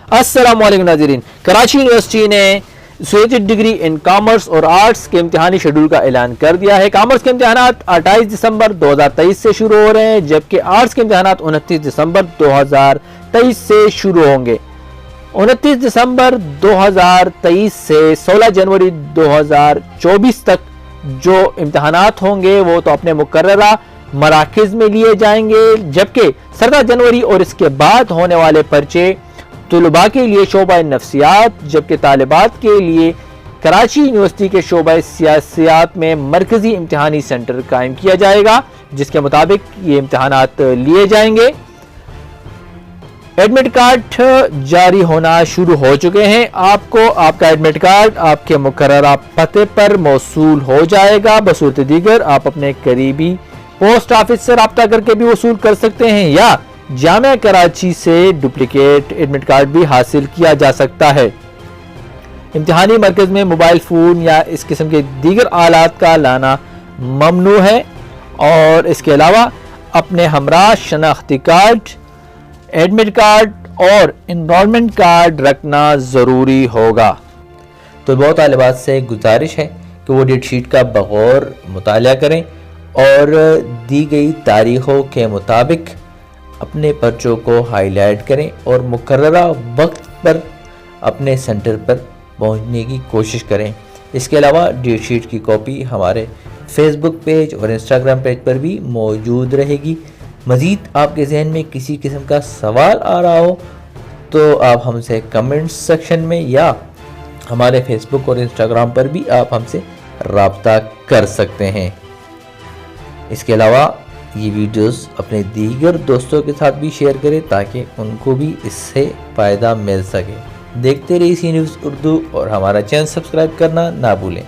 अस्सलाम वालेकुम नाज़रीन। कराची यूनिवर्सिटी ने एसोसिएटेड डिग्री इन कॉमर्स और आर्ट्स के इम्तिहानी शेड्यूल का ऐलान कर दिया है। कॉमर्स के इम्तिहानात 28 दिसंबर 2023 से शुरू हो रहे हैं, जबकि आर्ट्स के इम्तिहानात 29 दिसंबर 2023 से शुरू होंगे। 29 दिसंबर 2023 से 16 जनवरी 2024 तक जो इम्तिहानात होंगे वो तो अपने मुकर्ररा मराकिज़ में लिए जाएंगे, जबकि 17 जनवरी और इसके बाद होने वाले पर्चे तुलबा के लिए शोबा नफ्सियात, जबकि तालिबात के लिए कराची यूनिवर्सिटी के शोबा सियासियात में मरकजी इम्तिहानी सेंटर कायम किया जाएगा, जिसके मुताबिक ये इम्तिहानात लिए जाएंगे। एडमिट कार्ड जारी होना शुरू हो चुके हैं। आपको आपका एडमिट कार्ड आपके मुकर्ररा पते पर मौसूल हो जाएगा। बसूरत दीगर आप अपने करीबी पोस्ट ऑफिस से रब्ता करके भी वसूल कर सकते हैं, या जामिया कराची से डुप्लीकेट एडमिट कार्ड भी हासिल किया जा सकता है। इम्तिहानी मरकज में मोबाइल फ़ोन या इस किस्म के दीगर आलात का लाना ममनू है, और इसके अलावा अपने हमरा शनाख्ती कार्ड, एडमिट कार्ड और इनरोलमेंट कार्ड रखना ज़रूरी होगा। तो बहुत तालिबात से गुजारिश है कि वो डेट शीट का बगौर मुताला करें और दी गई तारीख़ों के मुताबिक अपने पर्चों को हाईलाइट करें और मुकर्ररा वक्त पर अपने सेंटर पर पहुंचने की कोशिश करें। इसके अलावा डेट शीट की कॉपी हमारे फेसबुक पेज और इंस्टाग्राम पेज पर भी मौजूद रहेगी। मज़ीद आपके जहन में किसी किस्म का सवाल आ रहा हो तो आप हमसे कमेंट सेक्शन में या हमारे फेसबुक और इंस्टाग्राम पर भी आप हमसे रब्ता कर सकते हैं। इसके अलावा ये वीडियोस अपने दीगर दोस्तों के साथ भी शेयर करें ताकि उनको भी इससे फ़ायदा मिल सके। देखते रहिए सी न्यूज़ उर्दू और हमारा चैनल सब्सक्राइब करना ना भूलें।